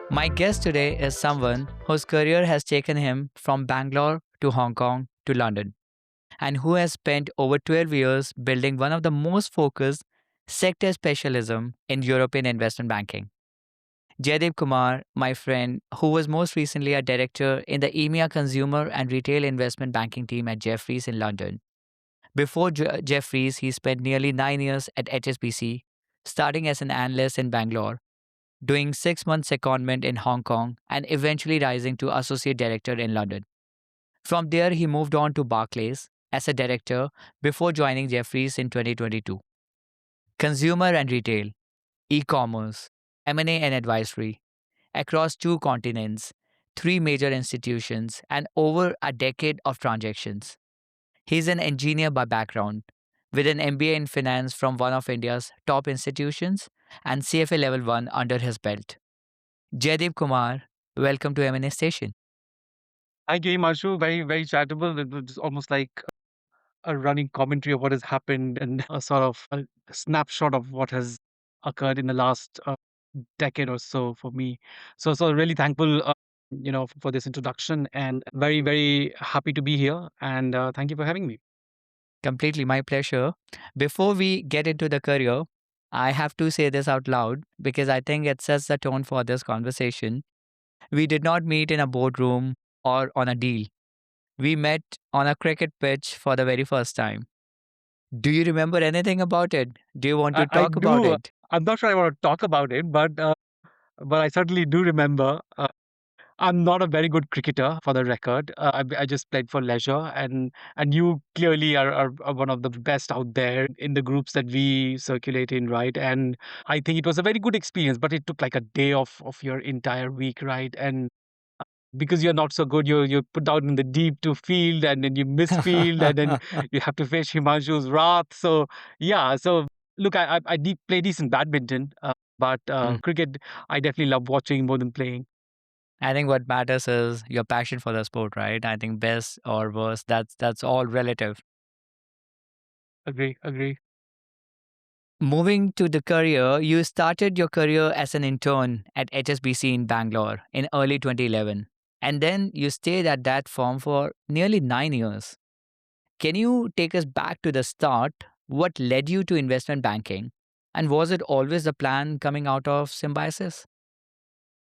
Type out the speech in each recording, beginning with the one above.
My guest today is someone whose career has taken him from Bangalore to Hong Kong to London, and who has spent over 12 years building one of the most focused sector specialism in European investment banking. Jaidip Kumar, my friend, who was most recently a director in the EMEA consumer and retail investment banking team at Jefferies in London. Before Jefferies, he spent nearly 9 years at HSBC, starting as an analyst in Bangalore, doing 6 months secondment in Hong Kong, and eventually rising to associate director in London. From there, he moved on to Barclays as a director before joining Jefferies in 2022. Consumer and retail, e-commerce, M&A and advisory, across two continents, three major institutions, and over a decade of transactions. He's an engineer by background, with an MBA in finance from one of India's top institutions and CFA Level 1 under his belt. Jaidip Kumar, welcome to M&A Station. Thank you, Himanshu. Very, very charitable. It was almost like a running commentary of what has happened and a sort of a snapshot of what has occurred in the last decade or so for me. So really thankful, for this introduction and very, very happy to be here. And thank you for having me. Completely my pleasure. Before we get into the career, I have to say this out loud because I think it sets the tone for this conversation. We did not meet in a boardroom or on a deal. We met on a cricket pitch for the very first time. Do you remember anything about it? Do you want to I talk about do. it? I'm not sure I want to talk about it, but I certainly do remember. I'm not a very good cricketer, for the record. I just played for leisure, and you clearly are one of the best out there in the groups that we circulate in, right? And I think it was a very good experience, but it took like a day of your entire week, right? And because you're not so good, you're put out in the deep to field, and then you miss field, and then you have to face Himanshu's wrath. So yeah, so look, I play decent badminton, but Mm. cricket I definitely love watching more than playing. I think what matters is your passion for the sport, right? I think best or worst, that's all relative. Agree, agree. Moving to the career, you started your career as an intern at HSBC in Bangalore in early 2011. And then you stayed at that firm for nearly 9 years. Can you take us back to the start? What led you to investment banking? And was it always the plan coming out of symbiosis?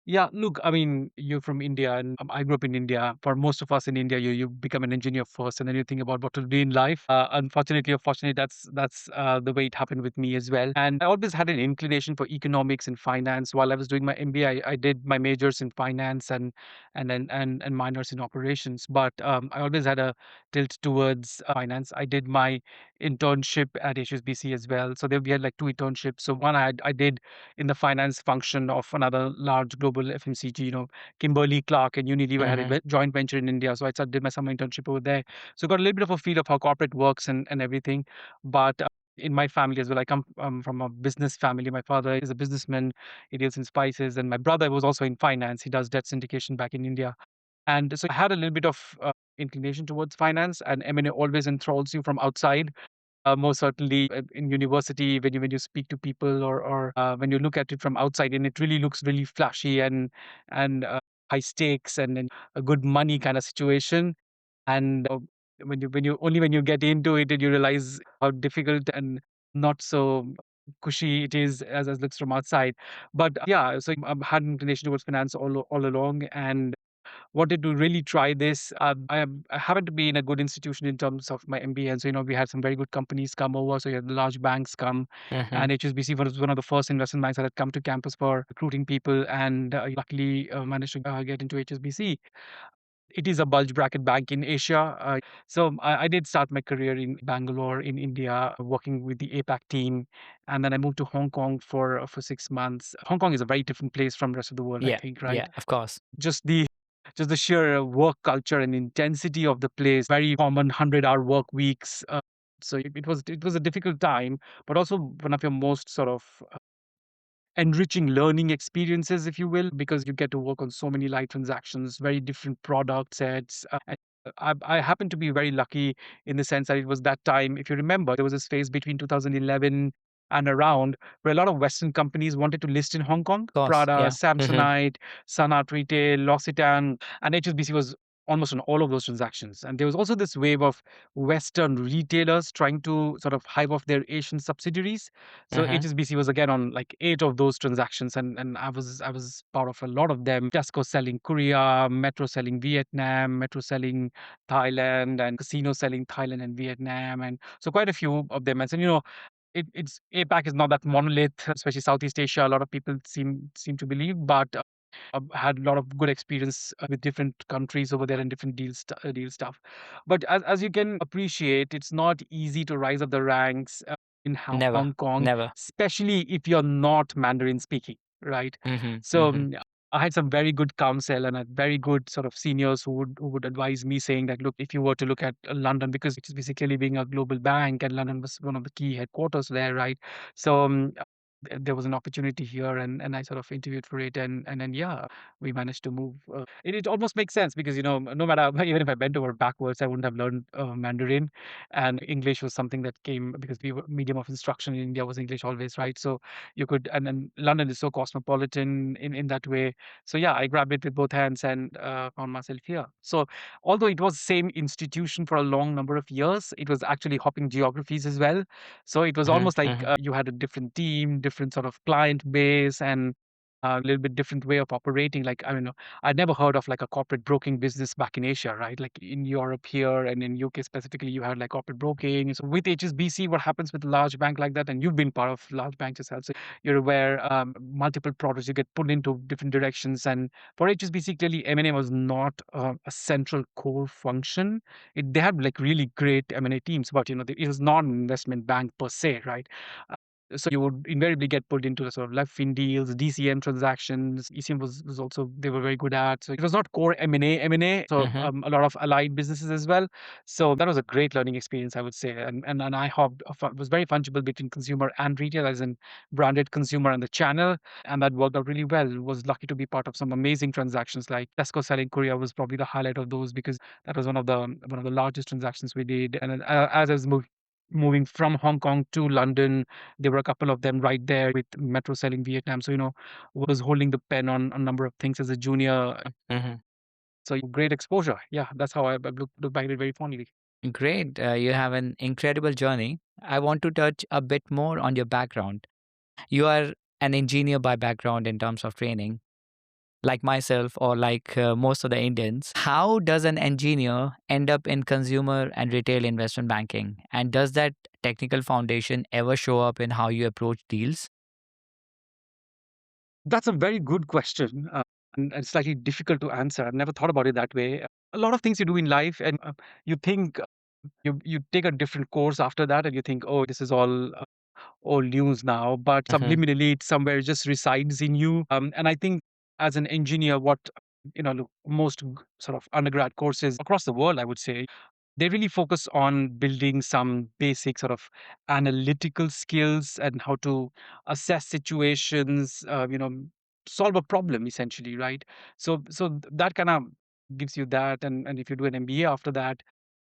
Yeah, look, I mean, you're from India, and I grew up in India. For most of us in India, you become an engineer first, and then you think about what to do in life. Unfortunately or fortunately, that's the way it happened with me as well. And I always had an inclination for economics and finance. While I was doing my MBA, I did my majors in finance and minors in operations. But I always had a tilt towards finance. I did my internship at HSBC as well. So there we had like two internships. So one I did in the finance function of another large global FMCG, Kimberly Clark and Unilever had a Hmm. joint venture in India. So I started, did my summer internship over there. So got a little bit of a feel of how corporate works and everything. But in my family as well, I come from a business family. My father is a businessman. He deals in spices. And my brother was also in finance. He does debt syndication back in India. And so I had a little bit of inclination towards finance, and M&A always enthralls you from outside. Most certainly in university, when you speak to people, or when you look at it from outside, and it really looks really flashy and high stakes and a good money kind of situation. And when you get into it, and you realize how difficult and not so cushy it is as looks from outside. But yeah, so I've had an inclination towards finance all along, and wanted to really try this. I happened to be in a good institution in terms of my MBA, and so we had some very good companies come over. So you had the large banks come, Hmm. and HSBC was one of the first investment banks that had come to campus for recruiting people, and luckily managed to get into HSBC. It is a bulge bracket bank in Asia. So I did start my career in Bangalore in India, working with the APAC team, and then I moved to Hong Kong for 6 months. Hong Kong is a very different place from the rest of the world, I Yeah, think, yeah, right? of course. Just the sheer work culture and intensity of the place, very common 100-hour work weeks. So it was a difficult time, but also one of your most sort of enriching learning experiences, if you will, because you get to work on so many live transactions, very different product sets. And I happen to be very lucky in the sense that it was that time. If you remember, there was this phase between 2011. and around, where a lot of Western companies wanted to list in Hong Kong. Of course. Prada, Yeah. Mm-hmm. Samsonite, Sun Art Retail, L'Occitane, and HSBC was almost on all of those transactions. And there was also this wave of Western retailers trying to sort of hive off their Asian subsidiaries. So Mm-hmm. HSBC was again on like 8 of those transactions, and I was part of a lot of them. Tesco selling Korea, Metro selling Vietnam, Metro selling Thailand, and Casino selling Thailand and Vietnam, and so quite a few of them. And so it's APAC is not that monolith, especially Southeast Asia. A lot of people seem to believe, but had a lot of good experience with different countries over there and different deal stuff. But as you can appreciate, it's not easy to rise up the ranks in Never. Hong Kong, Never. especially if you're not Mandarin speaking, right? Mm-hmm. So Mm-hmm. I had some very good counsel and a very good sort of seniors who would advise me, saying that, look, if you were to look at London, because it's basically being a global bank and London was one of the key headquarters there, right? So there was an opportunity here, and I sort of interviewed for it, and then yeah, we managed to move. It almost makes sense because no matter even if I bent over backwards, I wouldn't have learned Mandarin, and English was something that came because we were medium of instruction in India was English always, right? So you could, and then London is so cosmopolitan in that way. So yeah, I grabbed it with both hands and found myself here. So although it was same institution for a long number of years, it was actually hopping geographies as well. So it was almost Mm-hmm. like Mm-hmm. you had a different team, different sort of client base, and a little bit different way of operating. Like, I mean, I'd never heard of like a corporate broking business back in Asia, right? Like in Europe here and in UK specifically, you had like corporate broking. So with HSBC, what happens with a large bank like that, and you've been part of large banks yourself, so you're aware, multiple products, you get pulled into different directions. And for HSBC, clearly M&A was not a central core function. They had like really great M&A teams, but it was not an investment bank per se, right? So you would invariably get pulled into the sort of left fin deals, DCM transactions. ECM was also they were very good at. So it was not core M&A. So Mm-hmm. a lot of allied businesses as well. So that was a great learning experience, I would say. And I hopped, was very fungible between consumer and retail, as in branded consumer and the channel, and that worked out really well. Was lucky to be part of some amazing transactions, like Tesco selling Korea was probably the highlight of those, because that was one of the largest transactions we did. And then, as I was moving from Hong Kong to London, there were a couple of them right there with Metro selling Vietnam. So was holding the pen on a number of things as a junior. Mm-hmm. So great exposure. Yeah, that's how I look back at it very fondly. Great. You have an incredible journey. I want to touch a bit more on your background. You are an engineer by background in terms of training, like myself or like most of the Indians. How does an engineer end up in consumer and retail investment banking? And does that technical foundation ever show up in how you approach deals? That's a very good question, and slightly difficult to answer. I've never thought about it that way. A lot of things you do in life, and you think you take a different course after that, and you think, oh, this is all old news now, but Mm-hmm. subliminally it somewhere just resides in you. And I think as an engineer, what look, most sort of undergrad courses across the world, I would say, they really focus on building some basic sort of analytical skills and how to assess situations, solve a problem essentially, right? So that kind of gives you that, and if you do an MBA after that,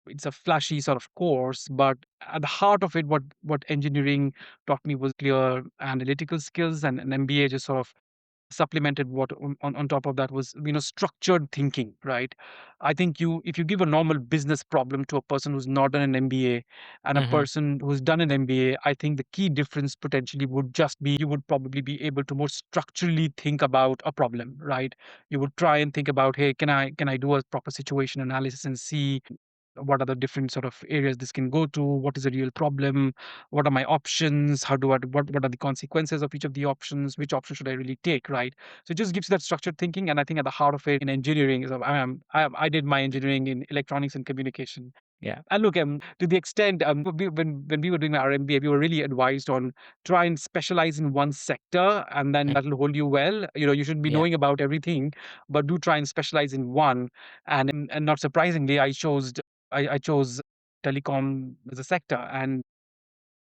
it's a flashy sort of course, but at the heart of it, what engineering taught me was clear analytical skills, and an MBA just sort of supplemented what on top of that was structured thinking, right? I think if you give a normal business problem to a person who's not done an MBA and a Mm-hmm. person who's done an MBA, I think the key difference potentially would just be you would probably be able to more structurally think about a problem, right? You would try and think about, hey, can I do a proper situation analysis and see what are the different sort of areas this can go to, what is the real problem, what are my options, how do I what are the consequences of each of the options, which option should I really take, right? So it just gives you that structured thinking, and I think at the heart of it in engineering is I did my engineering in electronics and communication. Yeah. And look, to the extent when we were doing our MBA, we were really advised on try and specialize in one sector, and then Mm. that'll hold you well. You shouldn't be Yeah. knowing about everything, but do try and specialize in one. And not surprisingly, I chose telecom as a sector, and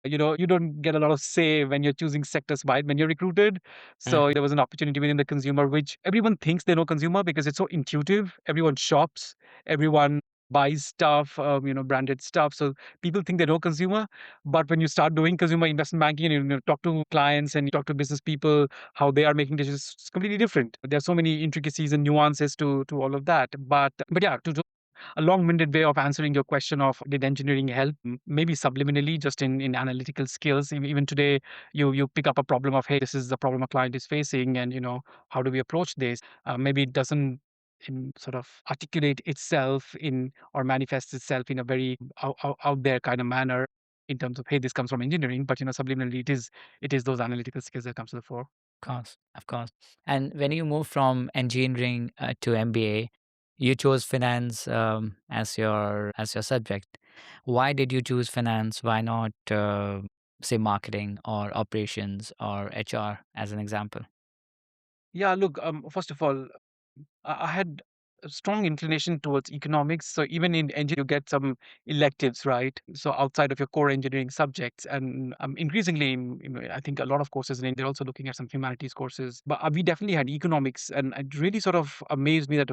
you don't get a lot of say when you're choosing sectors by when you're recruited. So Mm-hmm. there was an opportunity within the consumer, which everyone thinks they know consumer because it's so intuitive. Everyone shops, everyone buys stuff, branded stuff. So people think they know consumer, but when you start doing consumer investment banking and talk to clients and you talk to business people, how they are making decisions, it's completely different. There are so many intricacies and nuances to all of that. But yeah, to a long-winded way of answering your question of did engineering help? Maybe subliminally, just in analytical skills. Even today, you pick up a problem of, hey, this is the problem a client is facing, and how do we approach this? Maybe it doesn't sort of articulate itself in or manifest itself in a very out there kind of manner in terms of, hey, this comes from engineering, but subliminally it is those analytical skills that comes to the fore. Course, of course. And when you move from engineering to MBA, you chose finance as your subject. Why did you choose finance? Why not say marketing or operations or HR as an example? Yeah, look, first of all, I had a strong inclination towards economics. So even in engineering, you get some electives, right? So outside of your core engineering subjects, and increasingly, I think a lot of courses in they're also looking at some humanities courses. But we definitely had economics, and it really sort of amazed me that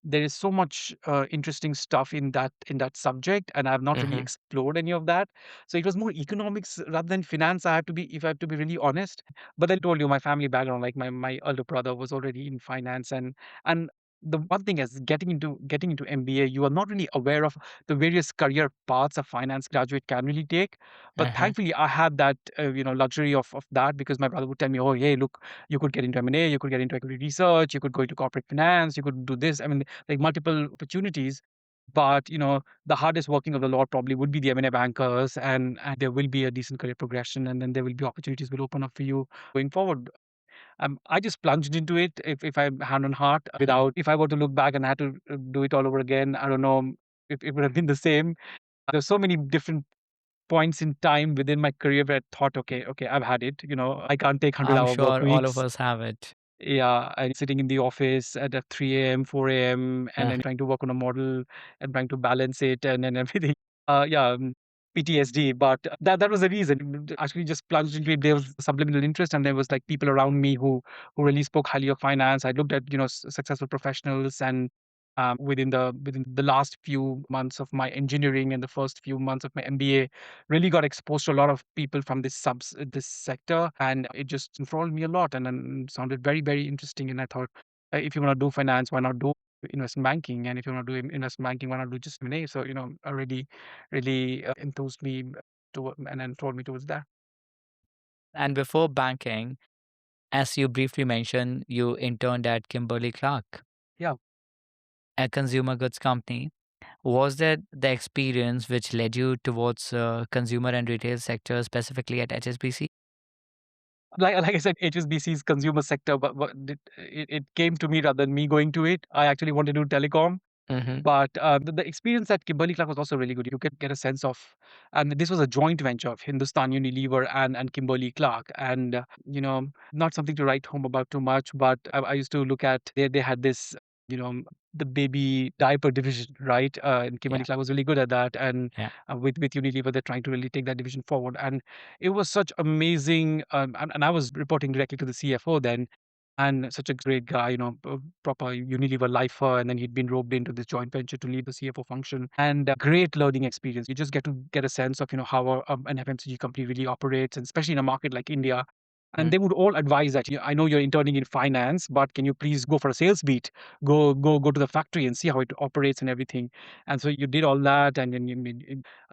there is so much interesting stuff in that subject, and I've not really Mm-hmm. explored any of that. So it was more economics rather than finance. If I have to be really honest. But I told you my family background, like my elder brother was already in finance, and the one thing is getting into MBA, you are not really aware of the various career paths a finance graduate can really take. But Uh-huh. thankfully, I had that luxury of that because my brother would tell me, "Oh, hey, look, you could get into M&A, you could get into equity research, you could go into corporate finance, you could do this." I mean, like multiple opportunities. But the hardest working of the lot probably would be the M&A bankers, and there will be a decent career progression, and then there will be opportunities will open up for you going forward. I just plunged into it, if I'm hand on heart, without. If I were to look back and I had to do it all over again, I don't know if it would have been the same. There's so many different points in time within my career where I thought, okay, I've had it. I can't take 100 I'm hour work sure all of weeks. us have it. Yeah, and sitting in the office at 3 a.m., 4 a.m., and then Uh-huh. trying to work on a model and trying to balance it and everything. Yeah, PTSD. But that was the reason. Actually, just plunged into it. There was subliminal interest, and there was like people around me who really spoke highly of finance. I looked at successful professionals, and within the last few months of my engineering and the first few months of my MBA, really got exposed to a lot of people from this sector, and it just enthralled me a lot, and then sounded very very interesting. And I thought, if you want to do finance, why not do investment banking? And if you want to do investment banking, why not do just M&A? So really really enthused me to and enthralled me towards that. And before banking, as you briefly mentioned, you interned at Kimberly Clark, Yeah. a consumer goods company. Was that the experience which led you towards consumer and retail sector, specifically at HSBC? Like I said, HSBC's consumer sector, but it came to me rather than me going to it. I actually wanted to do telecom. Mm-hmm. But the experience at Kimberly Clark was also really good. You could get a sense of, and this was a joint venture of Hindustan Unilever and Kimberly Clark, and not something to write home about too much. But I used to look at they had this, you know, the baby diaper division, right? And Yeah, Kimberly Clark was really good at that, and yeah. with Unilever, they're trying to really take that division forward, and it was such amazing. And I was reporting directly to the CFO then, and such a great guy, proper Unilever lifer, and then he'd been roped into this joint venture to lead the CFO function, and a great learning experience. You just get to get a sense of how an FMCG company really operates, and especially in a market like India. And Mm. they would all advise that, I know you're interning in finance, but can you please go for a sales beat? Go to the factory and see how it operates and everything. And so you did all that, and then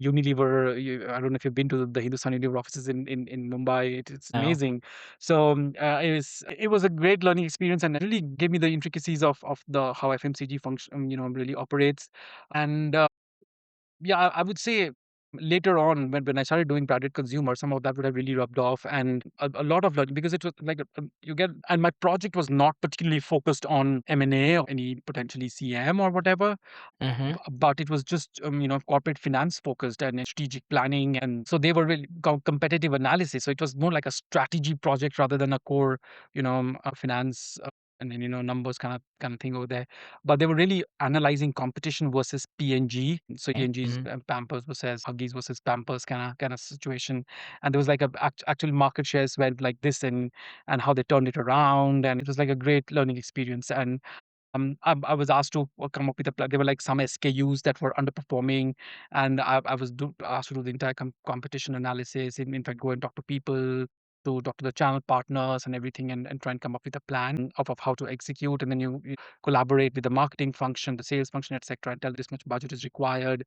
Unilever. I don't know if you've been to the Hindustan Unilever offices in Mumbai. It's No. amazing. So it was a great learning experience, and it really gave me the intricacies of the how FMCG function, really operates. And yeah, I would say later on when I started doing branded consumer, some of that would have really rubbed off, and a lot of learning because it was like you get. And my project was not particularly focused on M&A or any potentially CM or whatever, Mm-hmm. but it was just corporate finance focused and strategic planning, and so they were really competitive analysis. So it was more like a strategy project rather than a core finance and then numbers kind of thing over there. But they were really analyzing competition versus P&G. So Okay. P&G's Mm-hmm. Pampers versus Huggies versus Pampers kind of situation. And there was like actual market shares went like this, and how they turned it around, and it was like a great learning experience. And I was asked to come up with a plan. There were like some SKUs that were underperforming, and I was asked to do the entire competition analysis. In fact, go and talk to people, to talk to the channel partners and everything, and try and come up with a plan of how to execute. And then you collaborate with the marketing function, the sales function, etc., and tell this much budget is required.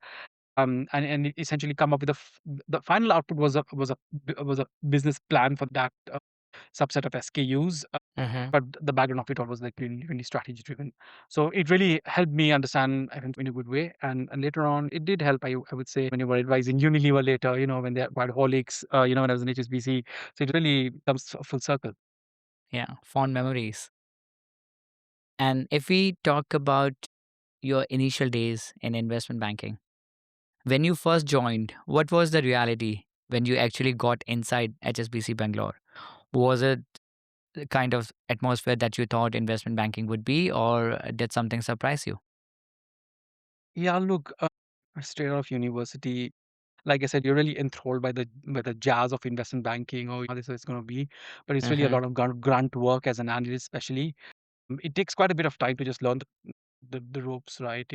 And essentially come up with the final output was a business plan for that subset of SKUs. Mm-hmm. But the background of it all was like really, really strategy driven. So it really helped me understand, I think, in a good way. And later on, it did help. I would say when you were advising Unilever later, when they acquired Horlicks, when I was in HSBC. So it really comes full circle. Yeah, fond memories. And if we talk about your initial days in investment banking, when you first joined, what was the reality when you actually got inside HSBC Bangalore? Was it the kind of atmosphere that you thought investment banking would be, or did something surprise you? Yeah, look, straight out of university, like I said, you're really enthralled by the jazz of investment banking or how this is going to be. But it's really a Mm-hmm. lot of grunt work as an analyst, especially. It takes quite a bit of time to just learn the ropes, right?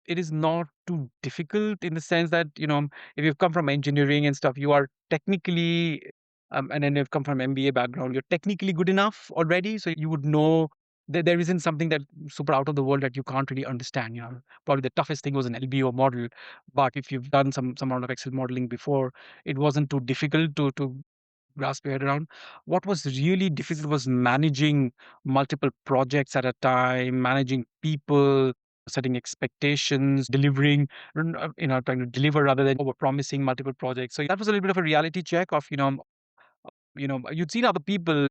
It is not too difficult in the sense that, if you've come from engineering and stuff, you are technically, and then you've come from MBA background, you're technically good enough already. So you would know that there isn't something that super out of the world that you can't really understand. Probably the toughest thing was an LBO model, but if you've done some amount of Excel modeling before, it wasn't too difficult to grasp your head around. What was really difficult was managing multiple projects at a time, managing people, setting expectations, delivering, trying to deliver rather than over promising multiple projects. So that was a little bit of a reality check of, you'd seen other people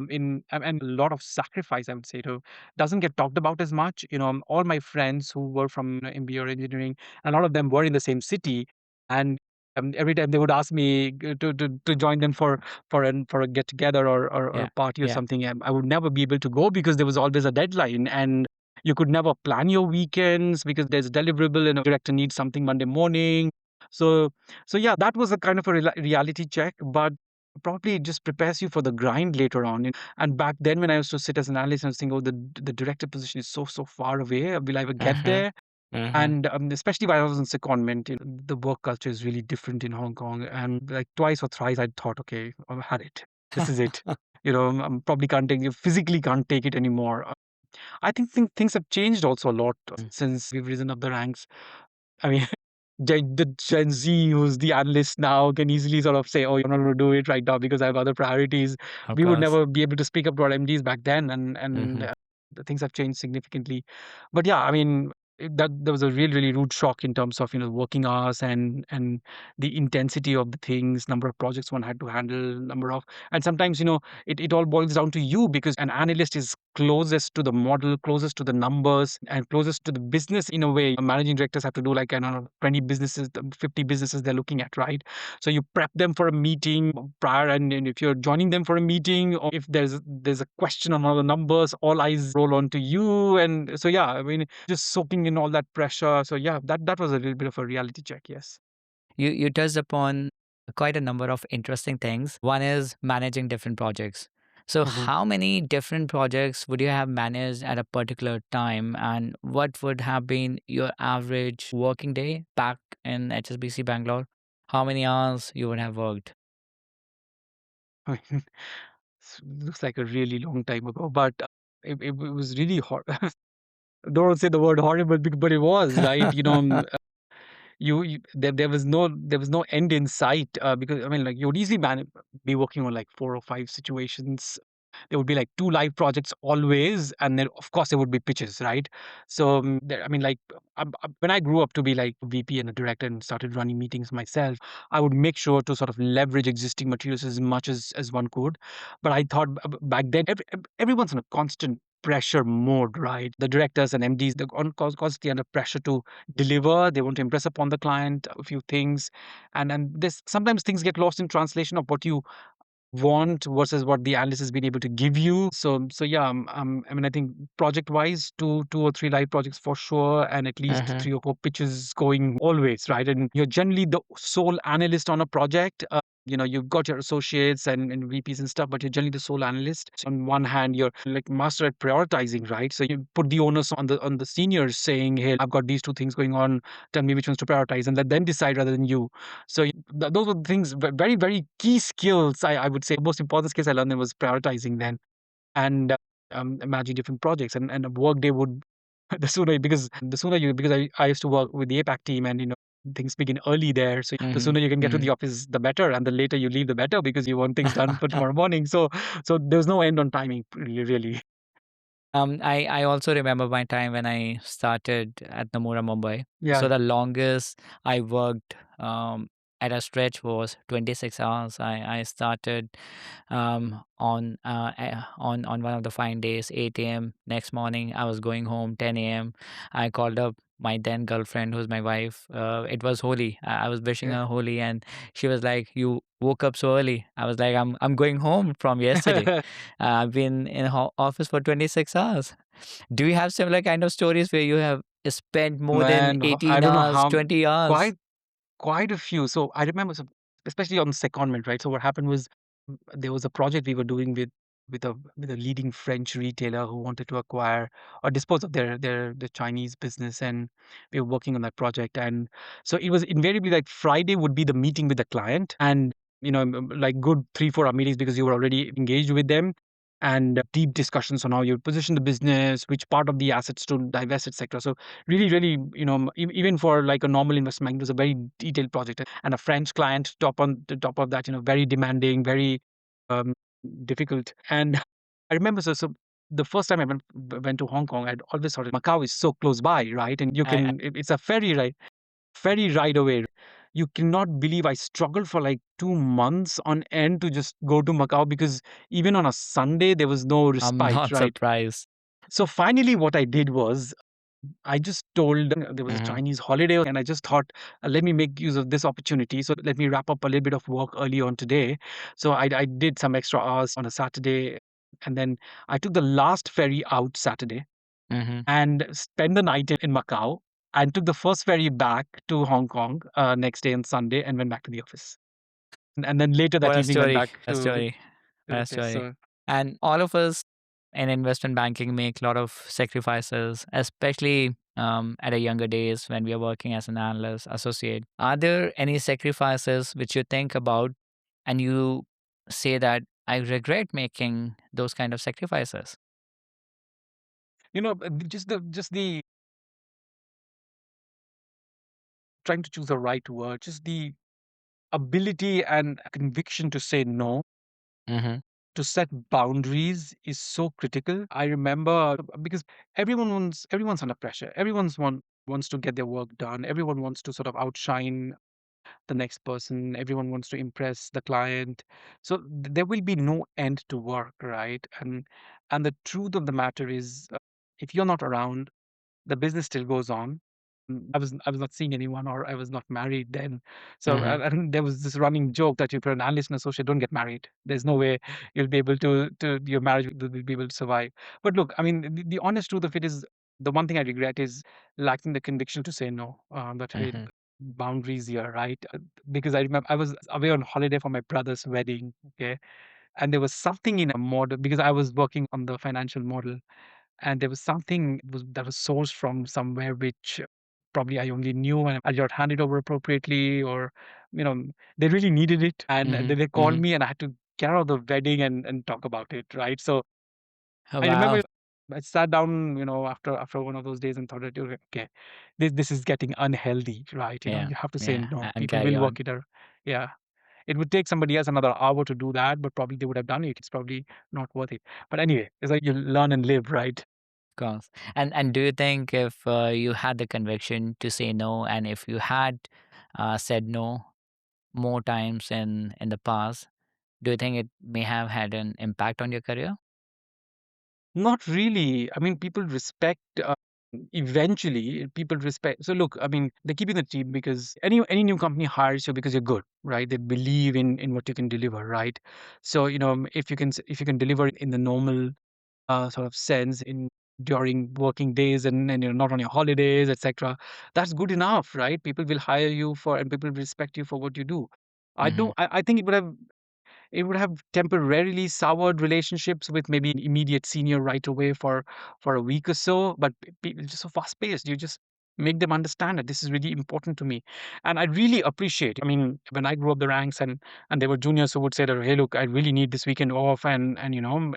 in and a lot of sacrifice, I would say, to doesn't get talked about as much. All my friends who were from MBA or engineering, a lot of them were in the same city, and every time they would ask me to join them for a get together or a Yeah, party or yeah. something. I would never be able to go because there was always a deadline, and you could never plan your weekends because there's a deliverable and a director needs something Monday morning. So so yeah, that was a kind of a reality check, but probably it just prepares you for the grind later on. And back then, when I used to sit as an analyst, I was thinking, oh, the director position is so far away. Will I ever get Mm-hmm. there? Mm-hmm. And especially while I was in secondment, the work culture is really different in Hong Kong. And like twice or thrice, I thought, okay, I've had it. This is it. I'm probably can't take it, physically can't take it anymore. I think things have changed also a lot since we've risen up the ranks. I mean, the Gen Z who's the analyst now can easily sort of say, "Oh, you're not going to do it right now because I have other priorities." Of We would course. never be able to speak up to our MDs back then, and Mm-hmm. the things have changed significantly. But yeah, I mean, that there was a really rude shock in terms of working hours and the intensity of the things, number of projects one had to handle, number of, and sometimes it all boils down to you because an analyst is closest to the model, closest to the numbers, and closest to the business in a way. Managing directors have to do like, I don't know, 20 businesses, 50 businesses they're looking at, right? So you prep them for a meeting prior, and if you're joining them for a meeting, or if there's a question on all the numbers, all eyes roll onto you. And so yeah, I mean, just soaking in all that pressure. So yeah, that was a little bit of a reality check, yes. You touched upon quite a number of interesting things. One is managing different projects. So, Mhm. how many different projects would you have managed at a particular time, and what would have been your average working day back in HSBC Bangalore? How many hours you would have worked? I mean, looks like a really long time ago, but it was really hard. Don't want to say the word horrible, but it was right. There was no end in sight, because I mean, like, you would easily be working on like 4 or 5 situations. There would be like 2 live projects always, and then of course there would be pitches, right? So I mean, like, when I grew up to be like VP and a director and started running meetings myself, I would make sure to sort of leverage existing materials as much as one could. But I thought back then everyone's in a constant pressure mode, right? The directors and MDs, they're constantly under pressure to deliver. They want to impress upon the client a few things, and then this sometimes things get lost in translation of what you want versus what the analyst has been able to give you. So yeah, I mean, I think project wise, two or three live projects for sure, and at least Mm-hmm. 3 or 4 pitches going always, right? And you're generally the sole analyst on a project. you've got your associates and VPs and stuff, but you're generally the sole analyst. So on one hand, you're like master at prioritizing, right? So you put the onus on the seniors saying, "Hey, I've got these two things going on. Tell me which ones to prioritize," and let them decide rather than you. So those were the things, very very key skills. I would say most important skills I learned then was prioritizing then, and managing different projects, and a work day would the sooner you because I used to work with the APAC team, and things begin early there. So the Mm-hmm. sooner you can get to Mm-hmm. the office, the better, and the later you leave, the better, because you want things done for tomorrow morning. So there's no end on timing, really. I also remember my time when I started at Nomura, Mumbai. Yeah. So the longest I worked at a stretch was 26 hours. I started on one of the fine days, 8 a.m. Next morning, I was going home 10 a.m. I called up my then girlfriend, who's my wife. It was Holi. I was wishing Yeah. her Holi, and she was like, "You woke up so early." I was like, "I'm going home from yesterday. I've been in office for 26 hours." Do you have similar kind of stories where you have spent more than Man, I 18 don't know hours, how. 20 hours? Quite quite a few. So I remember, so especially on secondment, right? So what happened was, there was a project we were doing with a leading French retailer who wanted to acquire or dispose of their Chinese business, and we were working on that project. And so it was invariably like Friday would be the meeting with the client, and like good 3-4 hour meetings, because you were already engaged with them, and deep discussions on how you would position the business, which part of the assets to divest, etc. So really, really, even for like a normal investment bank, it was a very detailed project, and a French client on the top of that, very demanding, very um, difficult. And I remember, so the first time I went to Hong Kong, I'd always thought Macau is so close by, right? And it's a ferry ride away. You cannot believe I struggled for like 2 months on end to just go to Macau, because even on a Sunday there was no I'm respite, not right? surprised. So finally, what I did was, I just told them there was a Mhm. Chinese holiday, and I just thought, let me make use of this opportunity. So let me wrap up a little bit of work early on today. So I did some extra hours on a Saturday, and then I took the last ferry out Saturday Mhm. and spent the night in Macau, and took the first ferry back to Hong Kong next day on Sunday, and went back to the office. And then later What that a evening went story. back A to story. What the a office. story. So And all of us in investment banking make a lot of sacrifices, especially at a younger days when we are working as an analyst associate. Are there any sacrifices which you think about and you say that I regret making those kind of sacrifices? just the trying to choose the right word, just the ability and conviction to say no, Mm-hmm. to set boundaries is so critical. I remember, because everyone's under pressure. Wants to get their work done. Everyone wants to sort of outshine the next person. Everyone wants to impress the client. So there will be no end to work, right? And the truth of the matter is, if you're not around, the business still goes on. I was not seeing anyone, or I was not married then. So Mm-hmm. and there was this running joke that if you're an analyst and associate, don't get married. There's no way you'll be able to your marriage will be able to survive. But look, I mean, the honest truth of it is, the one thing I regret is lacking the conviction to say no. That hey, Mm-hmm. boundaries here, right? Because I remember I was away on holiday for my brother's wedding. Okay, and there was something in a model, because I was working on the financial model, and there was something that was sourced from somewhere which probably I only knew, and I did not hand it over appropriately, or you know they really needed it, and Mm-hmm. then they called Mm-hmm. me, and I had to get out of the wedding and talk about it, right? So I Wow. remember I sat down, after one of those days, and thought that, okay, this is getting unhealthy, right? Yeah. You have to say Yeah. no. And People carry will work on. it out. Yeah. It would take somebody else another hour to do that, but probably they would have done it. It's probably not worth it. But anyway, it's like you learn and live, right? Course. And do you think if you had the conviction to say no, and if you had said no more times in the past, do you think it may have had an impact on your career? Not really. I mean, people respect. Eventually, people respect. So look, I mean, they keep you in the team because any new company hires you because you're good, right? They believe in what you can deliver, right? So if you can deliver in the normal sort of sense in during working days, and you're not on your holidays, etc., that's good enough, right? People will hire you for, and people respect you for what you do. Mhm. I think it would have temporarily soured relationships with maybe an immediate senior right away for a week or so, but people just so fast paced. You just make them understand that this is really important to me, and I really appreciate. I mean, when I grew up the ranks, and there were juniors who would say that, hey, look, I really need this weekend off, and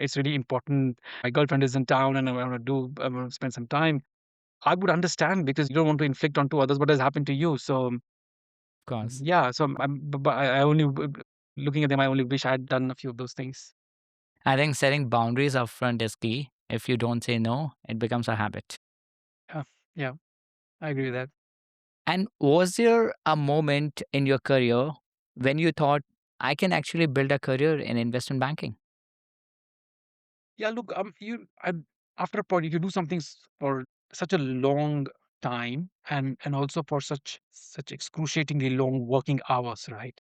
it's really important. My girlfriend is in town, and I want to spend some time. I would understand because you don't want to inflict onto others what has happened to you. So Of course. yeah, so but I only looking at them, I only wish I had done a few of those things. I think setting boundaries upfront is key. If you don't say no, it becomes a habit. Yeah, yeah, I agree with that. And was there a moment in your career when you thought, I can actually build a career in investment banking? Yeah, look, after a point, if you do something for such a long time, and also for such excruciatingly long working hours, right?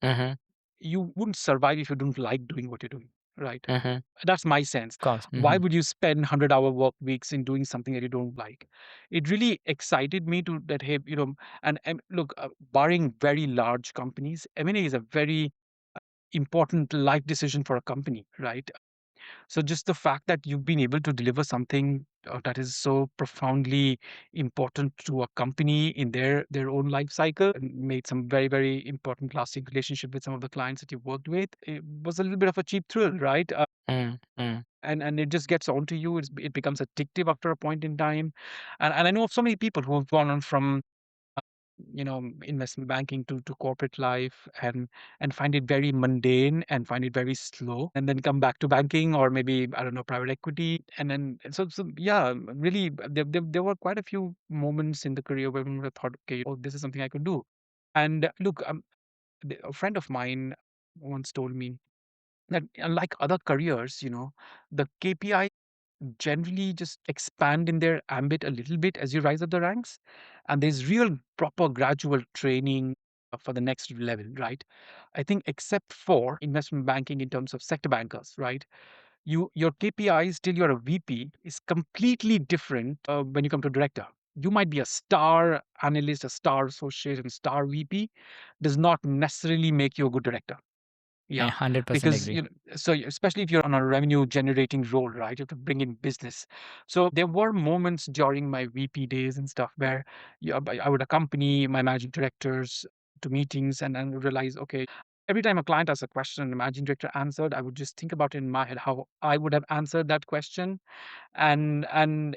Mm-hmm. You wouldn't survive if you don't like doing what you're doing, right? Mm-hmm. Of That's my sense. course. Why Mm-hmm. would you spend 100-hour work weeks in doing something that you don't like? It really excited me to that, hey, and look, barring very large companies, M&A is a very important life decision for a company, right? So just the fact that you've been able to deliver something that is so profoundly important to a company in their own life cycle, and made some very, very important lasting relationship with some of the clients that you worked with, it was a little bit of a cheap thrill, right? Mm-hmm. And it just gets onto you. It becomes addictive after a point in time. And I know of so many people who have gone on from investment banking to corporate life, and find it very mundane and find it very slow, and then come back to banking, or maybe, I don't know, private equity. And then so yeah, really, there were quite a few moments in the career where I thought, okay, oh, this is something I could do. And look, a friend of mine once told me that, unlike other careers, the KPI generally just expand in their ambit a little bit as you rise up the ranks, and there's real proper gradual training for the next level, right? I think except for investment banking in terms of sector bankers, right? Your KPIs till you're a VP is completely different when you come to director. You might be a star analyst, a star associate, and star VP does not necessarily make you a good director. I Yeah, 100% because agree. especially if you're on a revenue generating role, right? You have to bring in business. So there were moments during my VP days and stuff where, yeah, I would accompany my managing directors to meetings, and realize, okay, every time a client asks a question and the managing director answered, I would just think about in my head how I would have answered that question. And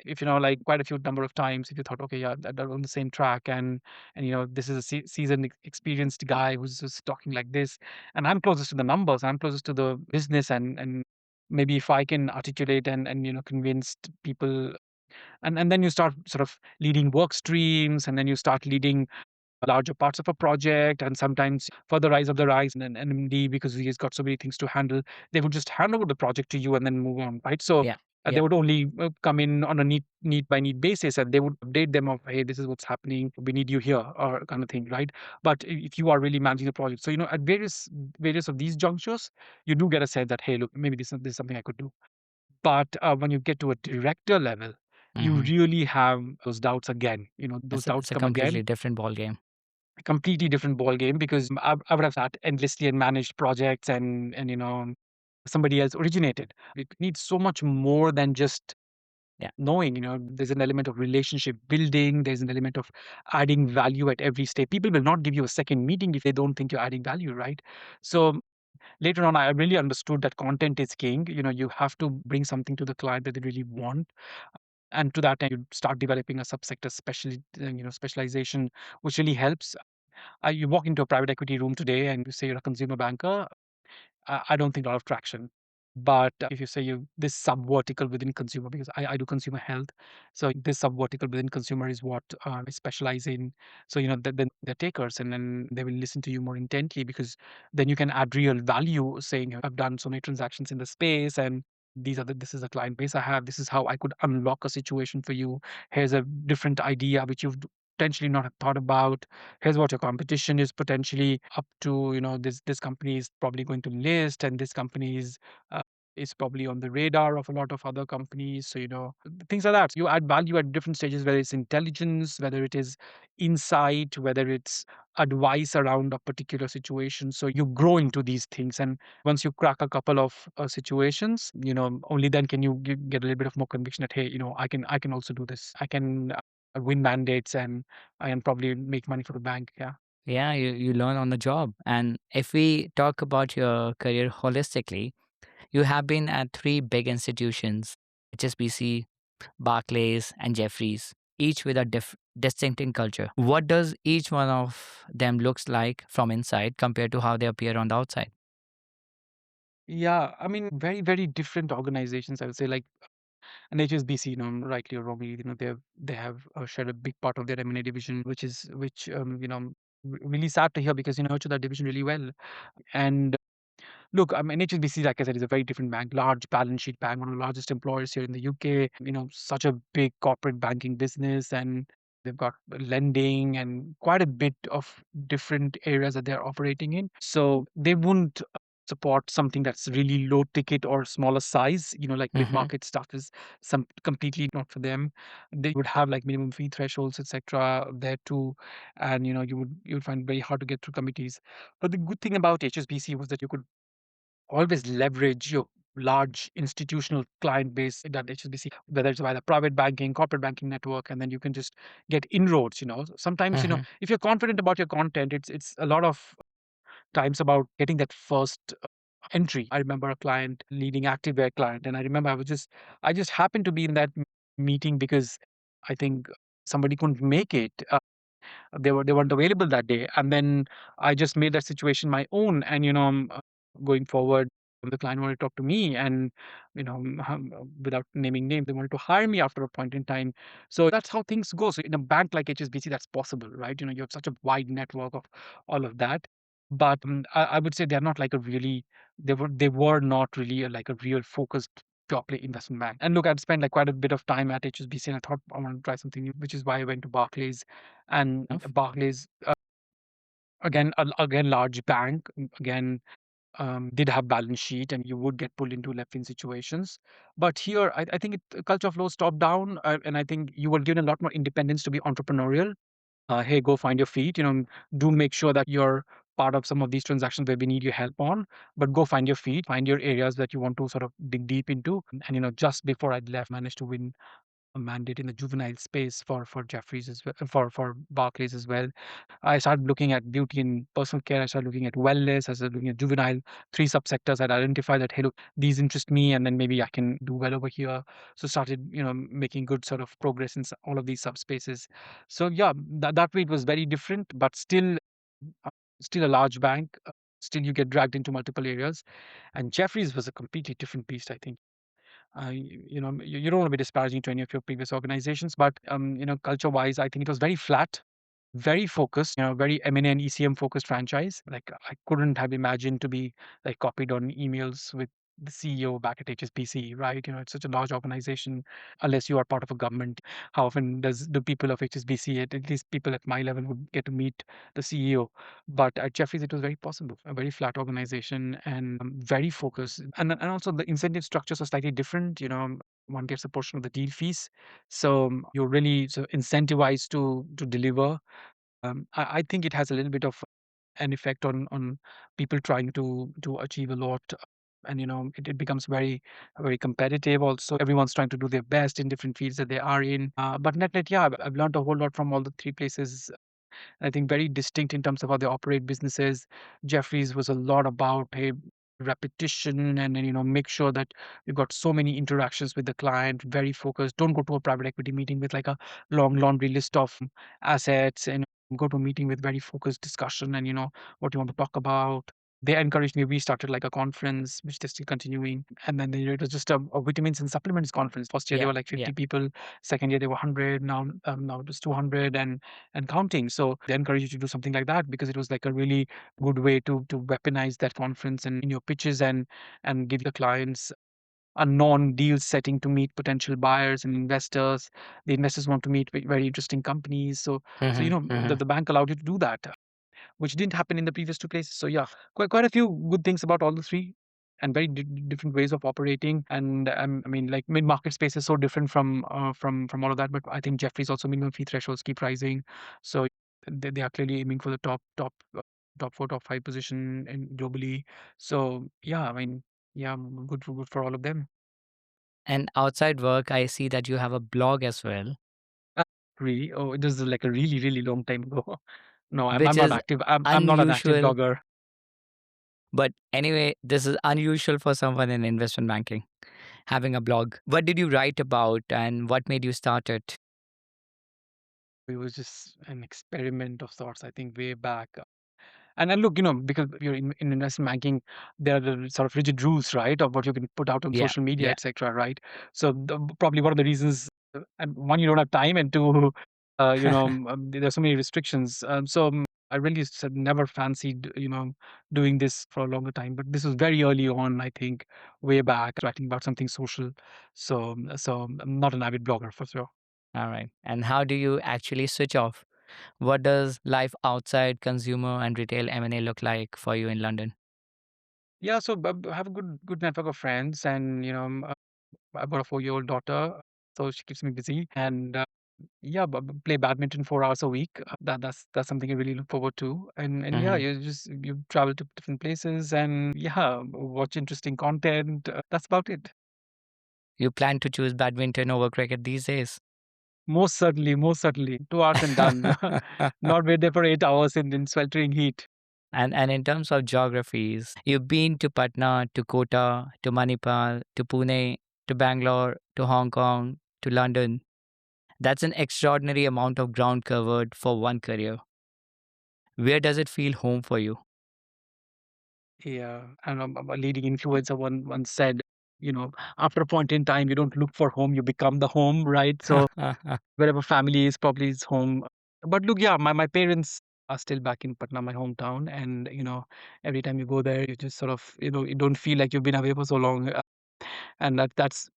if like quite a few number of times, if you thought, okay, yeah, they're on the same track, and this is a seasoned experienced guy who's just talking like this, and I'm closest to the numbers, I'm closest to the business, and maybe if I can articulate and convince people, and then you start sort of leading work streams, and then you start leading larger parts of a project, and sometimes for the rise of the rise, and an MD, because he's got so many things to handle, they would just hand over the project to you and then move on, right? So Yeah. they Yep. would only come in on a need by need basis, and they would update them of, hey, this is what's happening, we need you here, or kind of thing, right? But if you are really managing the project, so at various of these junctures, you do get a sense that, hey, look, maybe this is something I could do. But when you get to a director level, you Mm-hmm. really have those doubts again. Those doubts It's a come again. completely different ball game. A completely different ball game, because I would have sat endlessly and managed projects, and somebody else originated. It needs so much more than just Yeah. knowing. There's an element of relationship building. There's an element of adding value at every stage. People will not give you a second meeting if they don't think you're adding value, right? So later on, I really understood that content is king. You have to bring something to the client that they really want, and to that end, you start developing a subsector specialization, which really helps. You walk into a private equity room today and you say you're a consumer banker, I don't think a lot of traction. But if you say you this sub vertical within consumer, because I do consumer health, so this sub vertical within consumer is what I specialize in. So then they're takers, and then they will listen to you more intently, because then you can add real value, saying, I've done so many transactions in the space, and this is a client base I have. This is how I could unlock a situation for you. Here's a different idea which you've potentially not have thought about. Here's what your competition is potentially up to. This company is probably going to list, and this company is probably on the radar of a lot of other companies. So things like that. You add value at different stages, whether it's intelligence, whether it is insight, whether it's advice around a particular situation. So you grow into these things, and once you crack a couple of situations, only then can you get a little bit of more conviction that, hey, I can also do this. I can win mandates, and I can probably make money for the bank. Yeah. Yeah, you learn on the job. And if we talk about your career holistically, you have been at three big institutions: HSBC, Barclays, and Jeffries, each with a distinct culture. What does each one of them looks like from inside compared to how they appear on the outside? Yeah, I mean, very, very different organizations, I would say. Like an HSBC, rightly or wrongly, they have shared a big part of their M&A division, which really sad to hear, because nurture that division really well. And look, I mean, HSBC, like I said, is a very different bank, large balance sheet bank, one of the largest employers here in the UK, such a big corporate banking business, and they've got lending and quite a bit of different areas that they're operating in. So they wouldn't support something that's really low ticket or smaller size, like Mm-hmm. mid-market stuff is some completely not for them. They would have like minimum fee thresholds, etc. there too. And you would find it very hard to get through committees. But the good thing about HSBC was that you could always leverage your large institutional client base that HSBC, whether it's via the private banking, corporate banking network, and then you can just get inroads. Sometimes, Mm-hmm. if you're confident about your content, it's a lot of times about getting that first entry. I remember a client, leading activewear client, and I remember I just happened to be in that meeting because I think somebody couldn't make it. They weren't available that day, and then I just made that situation my own. And going forward, the client wanted to talk to me, and without naming names, they wanted to hire me after a point in time. So that's how things go. So in a bank like HSBC, that's possible, right? You have such a wide network of all of that. But I would say they're not like a really, they were not really like a real focused pure play investment bank. And look, I'd spent like quite a bit of time at HSBC, and I thought I want to try something new, which is why I went to Barclays. And Enough. Barclays, again, large bank, again, did have balance sheet, and you would get pulled into left in situations. But here, I think culture flows top down, and I think you were given a lot more independence to be entrepreneurial. Hey, go find your feet. Do make sure that you're part of some of these transactions where we need your help on, but go find your feet, find your areas that you want to sort of dig deep into. And just before I left, managed to win a mandate in the juvenile space for Jeffries as well, for Barclays as well. I started looking at beauty and personal care. I started looking at wellness. I started looking at juvenile, three subsectors. I'd identified that, hey, look, these interest me, and then maybe I can do well over here. So started, making good sort of progress in all of these subspaces. So yeah, that way it was very different, but uh, still a large bank. Still, you get dragged into multiple areas. And Jeffries was a completely different beast, I think. You don't want to be disparaging to any of your previous organizations, but culture-wise, I think it was very flat, very focused, very M&A and ECM focused franchise. Like I couldn't have imagined to be like copied on emails with the CEO back at HSBC, right? It's such a large organization. Unless you are part of a government, how often does the people of HSBC, at least people at my level, would get to meet the CEO? But at Jeffries, it was very possible. A very flat organization, and very focused, and also the incentive structures are slightly different. One gets a portion of the deal fees, so you're really so incentivized to deliver. I think it has a little bit of an effect on people trying to achieve a lot. And it becomes very, very competitive. Also, everyone's trying to do their best in different fields that they are in. But net, yeah, I've learned a whole lot from all the three places. I think very distinct in terms of how they operate businesses. Jeffries was a lot about, hey, repetition, and then make sure that you've got so many interactions with the client, very focused. Don't go to a private equity meeting with like a long laundry list of assets, and go to a meeting with very focused discussion, and what you want to talk about. They encouraged me. We started like a conference, which they're still continuing. And then it was just a vitamins and supplements conference. First year, there Yeah, were like yeah. 50 people. Second year, there were 100. Now it was 200 and counting. So they encourage you to do something like that, because it was like a really good way to weaponize that conference and in your pitches, and give the clients a non-deal setting to meet potential buyers and investors. The investors want to meet very interesting companies. So Mm-hmm. the bank allowed you to do that, which didn't happen in the previous two places. So yeah, quite a few good things about all the three, and very different ways of operating. And I mean, like mid-market space is so different from all of that. But I think Jeffries also minimum fee thresholds keep rising. So they are clearly aiming for the top 4, top 5 position in globally. So yeah, I mean, yeah, good for all of them. And outside work, I see that you have a blog as well, Uh, Really? Oh, this is like a really long time ago. No, I'm which not is active. I'm not an active unusual. blogger. But anyway, this is unusual for someone in investment banking having a blog. What did you write about and what made you start it? It was just an experiment of sorts, I think, way back. And then look, because you're in investment banking, there are the sort of rigid rules, right, of what you can put out on Yeah, social media, yeah. etc., right? So probably one of the reasons, and one, you don't have time, and two, there's so many restrictions. I really said never fancied, doing this for a longer time. But this was very early on, I think, way back, writing about something social. So I'm not an avid blogger for sure. All right. And how do you actually switch off? What does life outside consumer and retail M&A look like for you in London? Yeah, so I have a good network of friends, and I've got a 4-year-old daughter, so she keeps me busy. And yeah, play badminton 4 hours a week. That's something I really look forward to. And yeah, Hmm. you travel to different places, and yeah, watch interesting content. That's about it. You plan to choose badminton over cricket these days? Most certainly, 2 hours and done. Not wait there for 8 hours in sweltering heat. And in terms of geographies, you've been to Patna, to Kota, to Manipal, to Pune, to Bangalore, to Hong Kong, to London. That's an extraordinary amount of ground covered for one career. Where does it feel home for you? Yeah, and a leading influencer once said, after a point in time, you don't look for home, you become the home, right? So wherever family is, probably is home. But look, yeah, my parents are still back in Patna, my hometown, and every time you go there, you just sort of, you don't feel like you've been away for so long, and that's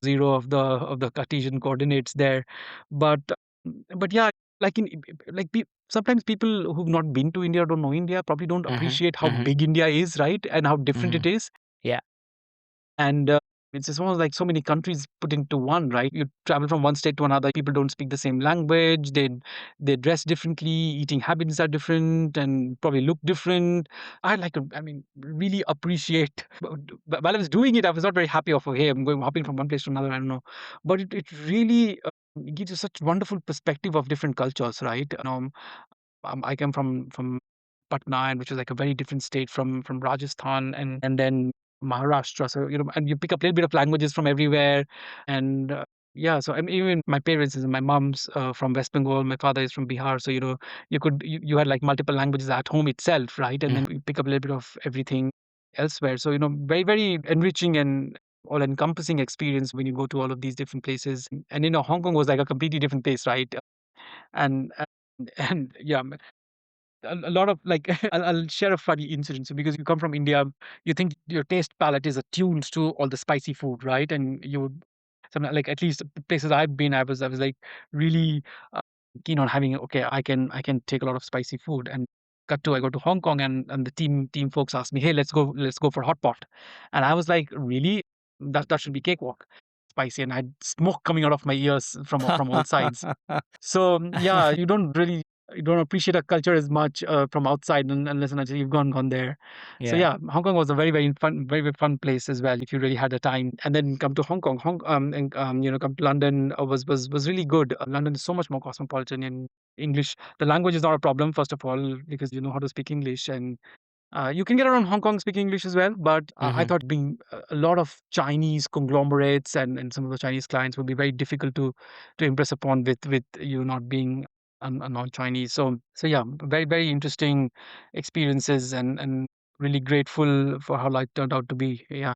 zero of the Cartesian coordinates there. But but yeah, like sometimes people who've not been to India or don't know India probably don't Hmm. appreciate how Hmm. big India is, right, and how different Hmm. it is. Yeah. And it's just almost like so many countries put into one, right? You travel from one state to another, people don't speak the same language, they dress differently, eating habits are different, and probably look different. I mean, really appreciate. But while I was doing it, I was not very happy of, hey, I'm going hopping from one place to another. I don't know, but it really gives you such wonderful perspective of different cultures, right? I come from Patna, and which is like a very different state from Rajasthan, and then Maharashtra. So and you pick up a little bit of languages from everywhere, and yeah. So I mean, even my parents, my mom's from West Bengal, my father is from Bihar. So you had like multiple languages at home itself, right? And then Mhm. you pick up a little bit of everything elsewhere. So very very enriching and all encompassing experience when you go to all of these different places. And Hong Kong was like a completely different place, right? And yeah, a lot of like I'll share a funny incident. So because you come from India, you think your taste palette is attuned to all the spicy food, right? And you would something like, at least places I've been, I was like really keen on having, okay, I can take a lot of spicy food. And I go to Hong Kong, and the team folks asked me, hey, let's go for hot pot. And I was like, really? That should be cakewalk, spicy. And I had smoke coming out of my ears from all sides. So yeah, you don't appreciate a culture as much from outside, unless and until you've gone there. So Yeah. yeah, Hong Kong was a very very fun place as well if you really had the time. And then come to Hong Kong, and come to London was really good. London is so much more cosmopolitan, and English, the language is not a problem first of all, because you know how to speak English. And you can get around Hong Kong speaking English as well, but I Hmm. thought being a lot of Chinese conglomerates, and some of the Chinese clients would be very difficult to impress upon with you not being a non-Chinese. So yeah, very very interesting experiences, and really grateful for how life turned out to be. Yeah.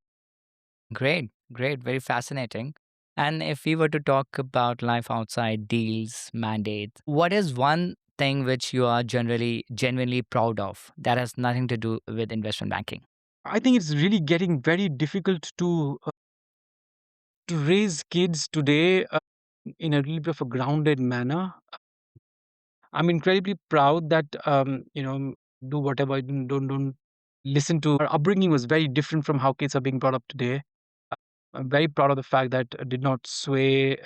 Great, great, very fascinating. And if we were to talk about life outside deals, mandates, what is one thing which you are generally genuinely proud of that has nothing to do with investment banking? I think it's really getting very difficult to raise kids today in a little bit of a grounded manner. I'm incredibly proud that do whatever, don't listen to. Our upbringing was very different from how kids are being brought up today. I'm very proud of the fact that I did not sway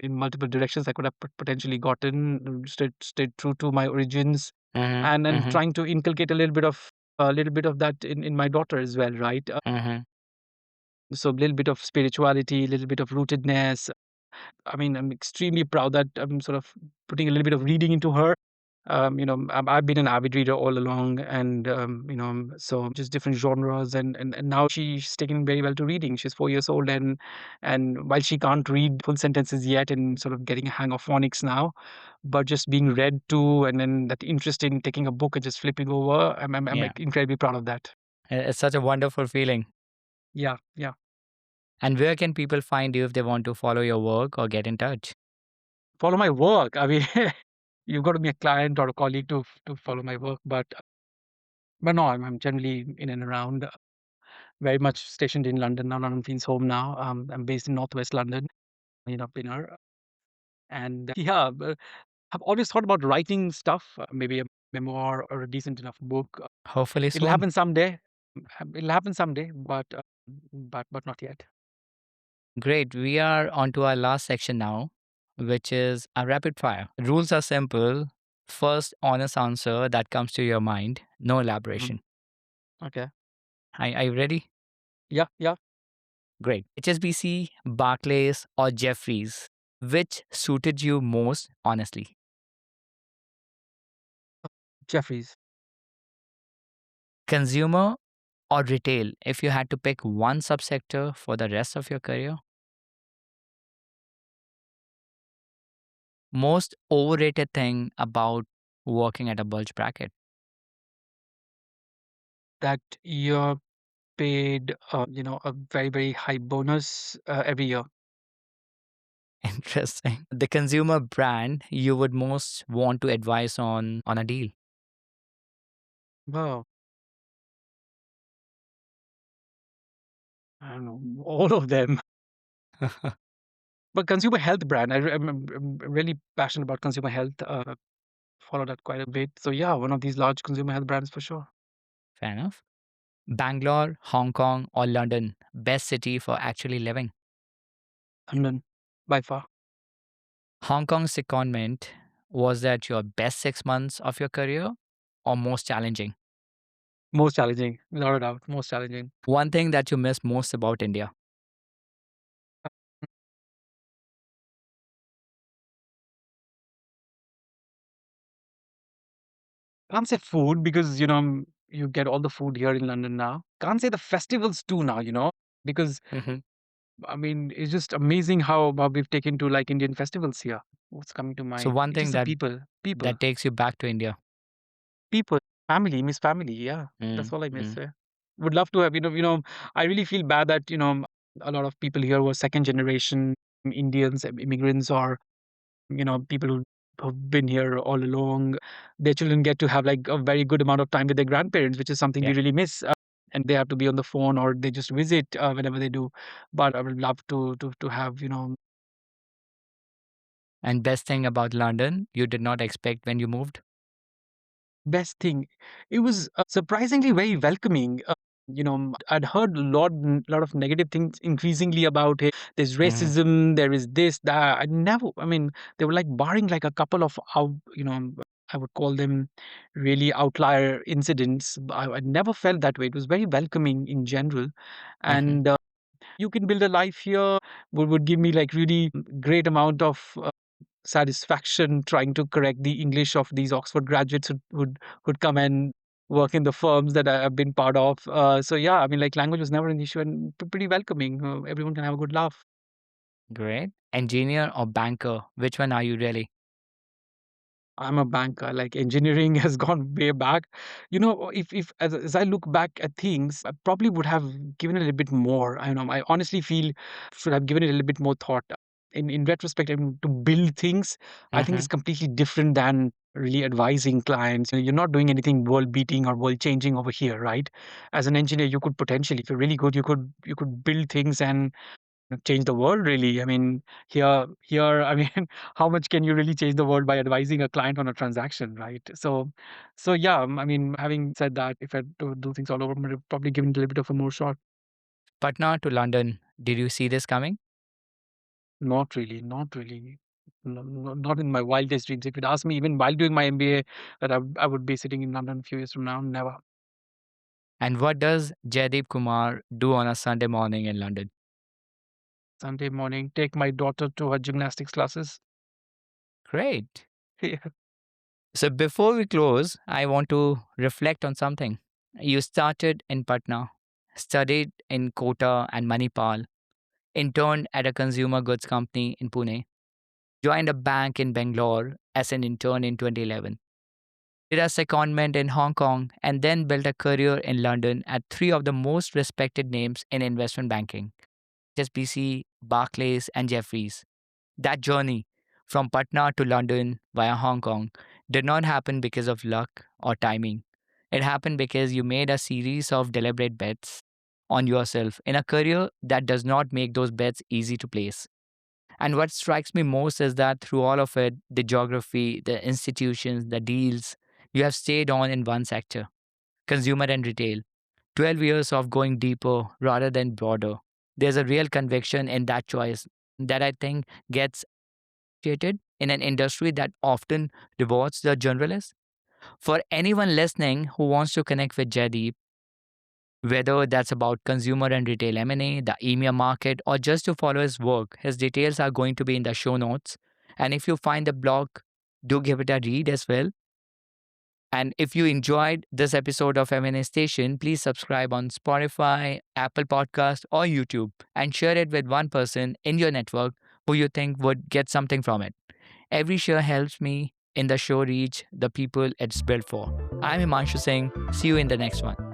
in multiple directions I could have potentially gotten, stayed true to my origins, and Mm-hmm. trying to inculcate a little bit of that in my daughter as well, right? Mm-hmm. So a little bit of spirituality, a little bit of rootedness. I mean, I'm extremely proud that I'm sort of putting a little bit of reading into her. I've been an avid reader all along, and so just different genres, and now she's taken very well to reading. She's 4 years old, and while she can't read full sentences yet, and sort of getting a hang of phonics now, but just being read to, and then that interest in taking a book and just flipping over, I'm Yeah. like incredibly proud of that. It's such a wonderful feeling. Yeah, yeah. And where can people find you if they want to follow your work or get in touch? Follow my work. I mean, you've got to be a client or a colleague to follow my work, but no, I'm generally in and around. Very much stationed in London now. London feels home now. I'm based in Northwest London, Pinner. And yeah, I've always thought about writing stuff, maybe a memoir or a decent enough book. Hopefully It'll soon. happen someday. It'll happen someday, but not yet. Great. We are on to our last section now, which is a rapid fire. Rules are simple. First, honest answer that comes to your mind, no Mhm. elaboration. Okay. Are you ready? Yeah, yeah. Great. HSBC, Barclays, or Jeffries? Which suited you most, honestly? Jeffries. Consumer or retail? If you had to pick one subsector for the rest of your career? Most overrated thing about working at a bulge bracket? That you're paid, a very, very high bonus every year. Interesting. The consumer brand you would most want to advise on a deal. Wow. I don't know, all of them. But consumer health brand, I'm really passionate about consumer health. Follow that quite a bit. So yeah, one of these large consumer health brands for sure. Fair enough. Bangalore, Hong Kong, or London? Best city for actually living. London, by far. Hong Kong's secondment, was that your best 6 months of your career or most challenging? Most challenging, without a doubt. Most challenging. One thing that you miss most about India? Can't say food because, you get all the food here in London now. Can't say the festivals too now, because Hmm. I mean, it's just amazing how we've taken to like Indian festivals here. What's coming to So mind? one It's thing just the people, people, that takes you back to India. people, family, miss family. Yeah, that's all I miss. Mm. Yeah. Would love to have, I really feel bad that, a lot of people here were second generation Indians, immigrants, or, people who've been here all along. Their children get to have like a very good amount of time with their grandparents, which is something we Yeah. really miss. And they have to be on the phone or they just visit whenever they do. But I would love to have, And best thing about London you did not expect when you moved? best thing. It was surprisingly very welcoming. I'd heard lot of negative things increasingly about it. There's Hmm. racism, there is this, that. I mean, they were like barring like a couple of I would call them really outlier incidents. I never felt that way. It was very welcoming in general. Hmm. And you can build a life here would give me like really great amount of satisfaction trying to correct the English of these Oxford graduates who'd come and work in the firms that I've been part of. So yeah, I mean, like language was never an issue and pretty welcoming. Everyone can have a good laugh. Great. Engineer or banker? Which one are you really? I'm a banker. Like engineering has gone way back. If as I look back at things, I probably would have given a little bit more. I know. I honestly feel should have given it a little bit more thought. In retrospect, I mean, to build things, I think Hmm. it's completely different than really advising clients. You're not doing anything world beating or world changing over here, right? As an engineer, you could potentially, if you're really good, you could build things and change the world really. I mean, here I mean, how much can you really change the world by advising a client on a transaction, right? So yeah, I mean, having said that, if I had to do things all over, I would probably give it a little bit of a more shot. Patna to London. Did you see this coming? Not really, not really. Not in my wildest dreams. If you'd asked me even while doing my MBA that I would be sitting in London a few years from now, never. And what does Jaidip Kumar do on a Sunday morning in London? Sunday morning, take my daughter to her gymnastics classes. Great. Yeah. So before we close, I want to reflect on something. You started in Patna, studied in Kota and Manipal, interned at a consumer goods company in Pune, joined a bank in Bangalore as an intern in 2011, did a secondment in Hong Kong, and then built a career in London at three of the most respected names in investment banking: HSBC, Barclays, and Jefferies. That journey from Patna to London via Hong Kong did not happen because of luck or timing. It happened because you made a series of deliberate bets on yourself in a career that does not make those bets easy to place. And what strikes me most is that through all of it, the geography, the institutions, the deals, you have stayed on in one sector: consumer and retail. 12 years of going deeper rather than broader. There's a real conviction in that choice that I think gets appreciated in an industry that often rewards the generalist. For anyone listening who wants to connect with Jaideep, whether that's about consumer and retail M&A, the EMEA market, or just to follow his work, his details are going to be in the show notes. And if you find the blog, do give it a read as well. And if you enjoyed this episode of M&A Station, please subscribe on Spotify, Apple Podcast, or YouTube and share it with one person in your network who you think would get something from it. Every share helps me in the show reach the people it's built for. I'm Himanshu Singh. See you in the next one.